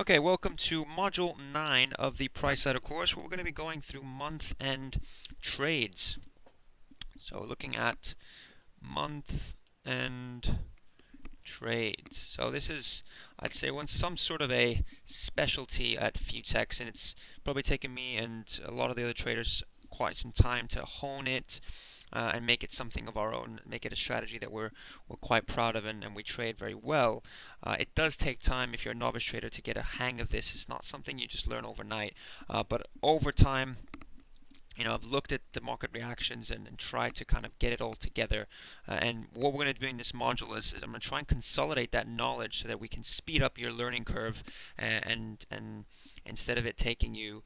Okay, welcome to Module 9 of the Price Setter course, where we're going to be going through month-end trades. So looking at month-end trades. So this is, I'd say, some sort of a specialty at Futex, and it's probably taken me and a lot of the other traders quite some time to hone it and make it something of our own, make it a strategy that we're quite proud of and we trade very well. It does take time if you're a novice trader to get a hang of this. It's not something you just learn overnight, but over time, I've looked at the market reactions and tried to kind of get it all together. And what we're going to do in this module is I'm going to try and consolidate that knowledge so that we can speed up your learning curve and instead of it taking you,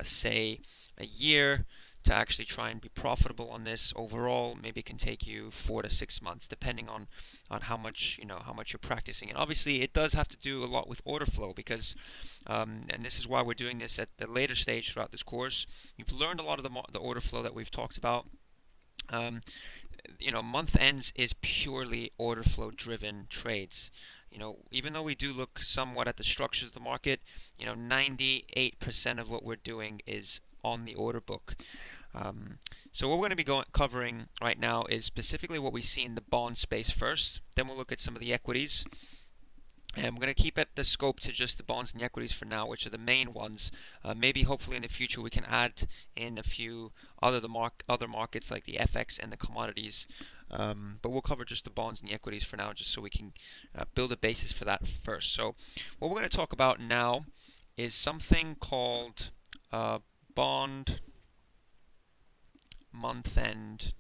say, a year to actually try and be profitable on this overall, maybe it can take you 4 to 6 months, depending on how much you're practicing. And obviously, it does have to do a lot with order flow because, and this is why we're doing this at the later stage throughout this course. You've learned a lot of the order flow that we've talked about. Um, Month ends is purely order flow driven trades. Even though we do look somewhat at the structures of the market, 98% of what we're doing is on the order book. So what we're going to be covering right now is specifically what we see in the bond space first. Then we'll look at some of the equities. And we're going to keep the scope to just the bonds and the equities for now, which are the main ones. Maybe hopefully in the future we can add in a few other markets like the FX and the commodities. But we'll cover just the bonds and the equities for now, just so we can build a basis for that first. So what we're going to talk about now is something called bond month-end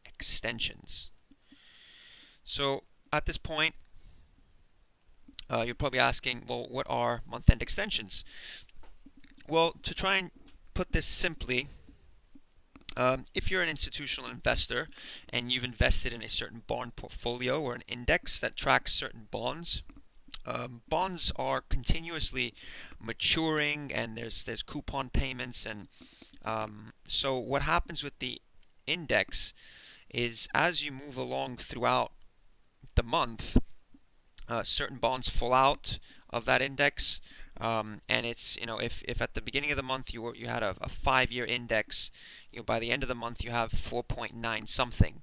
extensions. So at this point, you're probably asking, well, what are month-end extensions? Well, to try and put this simply, if you're an institutional investor and you've invested in a certain bond portfolio or an index that tracks certain bonds, bonds are continuously maturing and there's coupon payments, and so what happens with the index is as you move along throughout the month, certain bonds fall out of that index, and it's if at the beginning of the month you had a 5-year index, by the end of the month you have 4.9 something,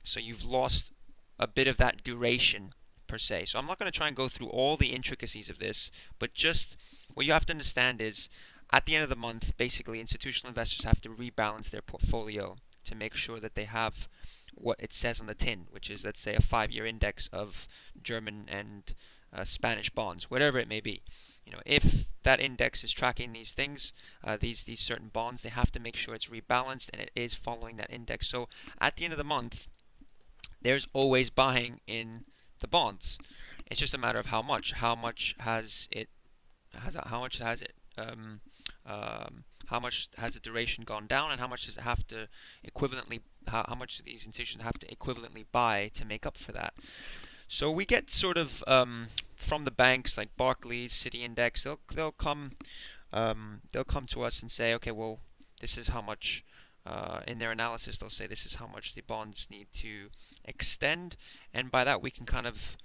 so you've lost a bit of that duration per se. So I'm not going to try and go through all the intricacies of this, but just what you have to understand is at the end of the month, basically institutional investors have to rebalance their portfolio to make sure that they have what it says on the tin, which is, let's say, a 5-year index of German and Spanish bonds, whatever it may be. If that index is tracking these things, these certain bonds, they have to make sure it's rebalanced and it is following that index. So at the end of the month, there's always buying in the bonds. It's just a matter of how much. How much has the duration gone down, and how much does it have to equivalently, how much do these institutions have to equivalently buy to make up for that? So we get sort of from the banks like Barclays, City Index, they'll come to us and say, okay, well, this is how much. In their analysis, they'll say this is how much the bonds need to extend, and by that we can kind of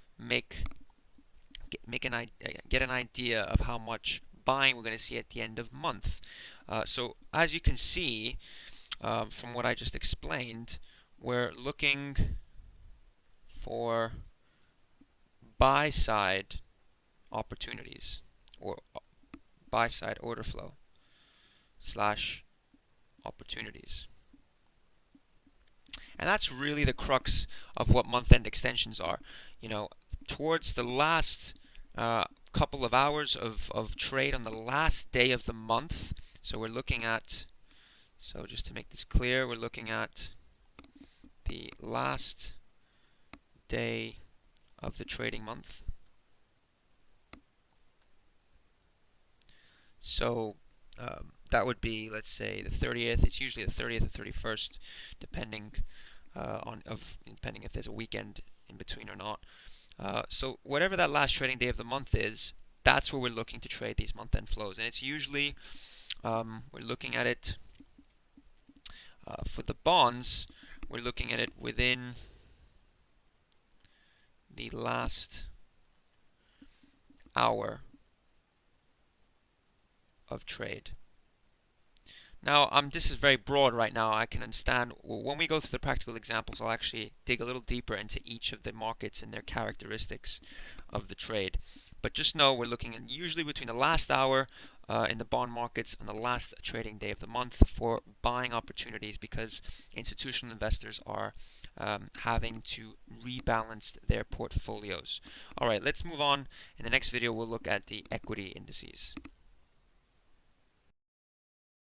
get an idea of how much buying we're going to see at the end of month. So as you can see from what I just explained, we're looking for buy side opportunities or buy side order flow slash opportunities. And that's really the crux of what month-end extensions are. Towards the last couple of hours of trade on the last day of the month. So we're looking at, so just to make this clear, we're looking at the last day of the trading month. So that would be, let's say, the 30th. It's usually the 30th or 31st, depending depending if there's a weekend in between or not. So whatever that last trading day of the month is, that's where we're looking to trade these month-end flows. And it's usually, we're looking at it for the bonds, we're looking at it within the last hour of trade. Now, this is very broad right now. I can understand when we go through the practical examples, I'll actually dig a little deeper into each of the markets and their characteristics of the trade. But just know we're looking at usually between the last hour in the bond markets and the last trading day of the month for buying opportunities, because institutional investors are having to rebalance their portfolios. All right, let's move on. In the next video, we'll look at the equity indices.